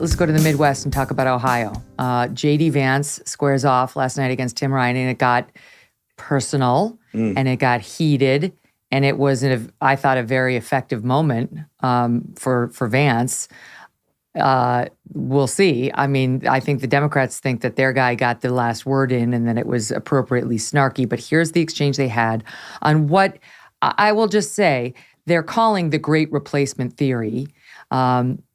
let's go to the Midwest and talk about Ohio. J.D. Vance squares off last night against Tim Ryan, and it got personal and it got heated, and it was, I thought, a very effective moment for Vance. We'll see. I mean, I think the Democrats think that their guy got the last word in and that it was appropriately snarky. But here's the exchange they had on what I will just say they're calling the Great Replacement Theory,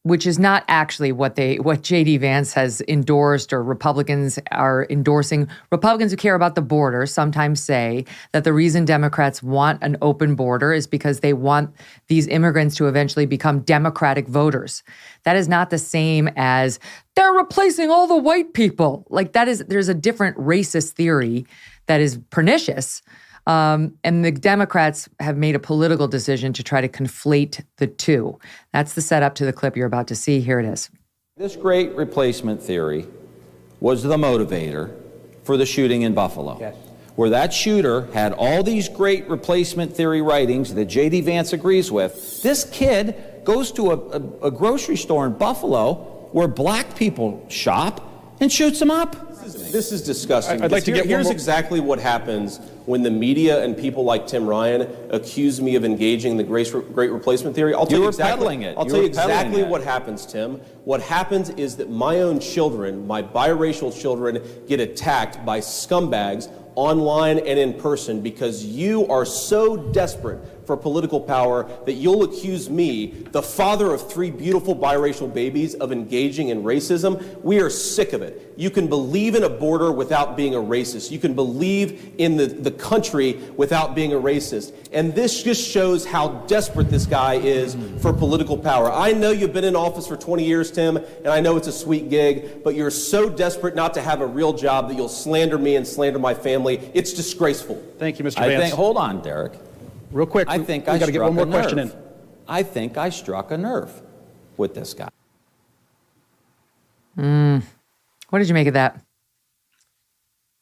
which is not actually what J.D. Vance has endorsed or Republicans are endorsing. Republicans who care about the border sometimes say that the reason Democrats want an open border is because they want these immigrants to eventually become Democratic voters. That is not the same as they're replacing all the white people. There's a different racist theory that is pernicious. And the Democrats have made a political decision to try to conflate the two. That's the setup to the clip you're about to see. Here it is. This great replacement theory was the motivator for the shooting in Buffalo, yes, where that shooter had all these great replacement theory writings that J.D. Vance agrees with. This kid goes to a grocery store in Buffalo where black people shop and shoots them up. This is disgusting. I'd like to get here's exactly what happens when the media and people like Tim Ryan accuse me of engaging in the great replacement theory. I'll tell you exactly what happens, Tim. What happens is that my own children, my biracial children, get attacked by scumbags online and in person because you are so desperate for political power that you'll accuse me, the father of 3 beautiful biracial babies, of engaging in racism. We are sick of it. You can believe in a border without being a racist. You can believe in the country without being a racist. And this just shows how desperate this guy is for political power. I know you've been in office for 20 years, Tim, and I know it's a sweet gig, but you're so desperate not to have a real job that you'll slander me and slander my family. It's disgraceful. Thank you, Mr. Vance. Hold on, Derek. Real quick, I think we got to get one more question in. I think I struck a nerve with this guy. What did you make of that?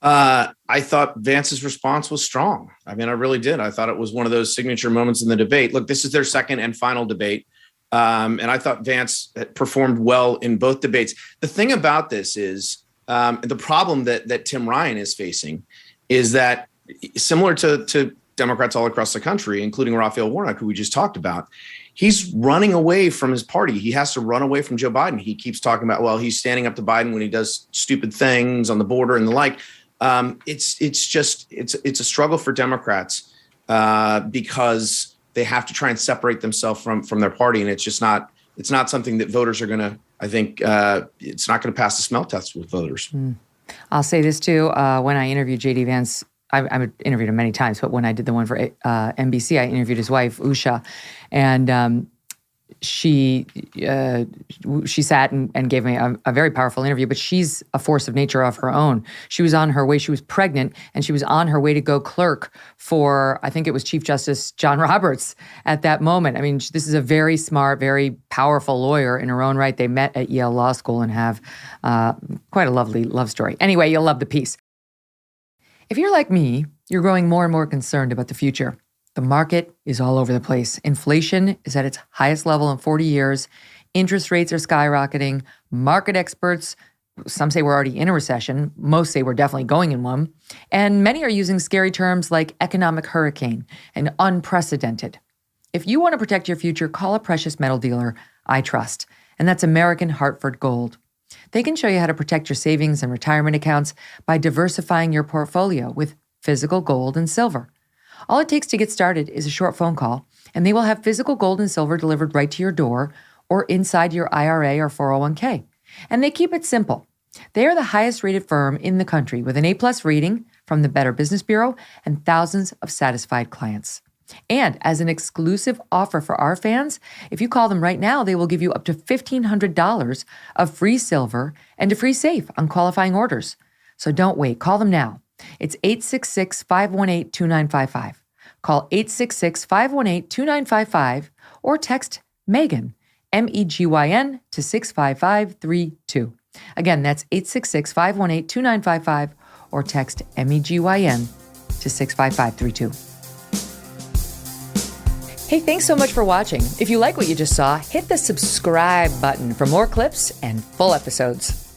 I thought Vance's response was strong. I mean, I really did. I thought it was one of those signature moments in the debate. Look, this is their second and final debate. And I thought Vance performed well in both debates. The thing about this is the problem that Tim Ryan is facing is that, similar to Democrats all across the country, including Raphael Warnock, who we just talked about, he's running away from his party. He has to run away from Joe Biden. He keeps talking about, well, he's standing up to Biden when he does stupid things on the border and the like. It's a struggle for Democrats because they have to try and separate themselves from their party. And it's not something that voters are going to, I think, it's not going to pass the smell test with voters. I'll say this too. When I interviewed J.D. Vance, I've interviewed him many times, but when I did the one for NBC, I interviewed his wife, Usha, and she sat and gave me a very powerful interview, but she's a force of nature of her own. She was on her way, she was pregnant, and she was on her way to go clerk for, I think it was Chief Justice John Roberts at that moment. I mean, this is a very smart, very powerful lawyer in her own right. They met at Yale Law School and have quite a lovely love story. Anyway, you'll love the piece. If you're like me, you're growing more and more concerned about the future. The market is all over the place. Inflation is at its highest level in 40 years. Interest rates are skyrocketing. Market experts, some say we're already in a recession. Most say we're definitely going in one. And many are using scary terms like economic hurricane and unprecedented. If you want to protect your future, call a precious metal dealer I trust. And that's American Hartford Gold. They can show you how to protect your savings and retirement accounts by diversifying your portfolio with physical gold and silver. All it takes to get started is a short phone call, and they will have physical gold and silver delivered right to your door or inside your IRA or 401k. And they keep it simple. They are the highest rated firm in the country with an A+ rating from the Better Business Bureau and thousands of satisfied clients. And as an exclusive offer for our fans, if you call them right now, they will give you up to $1,500 of free silver and a free safe on qualifying orders. So don't wait. Call them now. It's 866-518-2955. Call 866-518-2955 or text Megyn, MEGYN, to 65532. Again, that's 866-518-2955 or text MEGYN to 65532. Hey, thanks so much for watching. If you like what you just saw, hit the subscribe button for more clips and full episodes.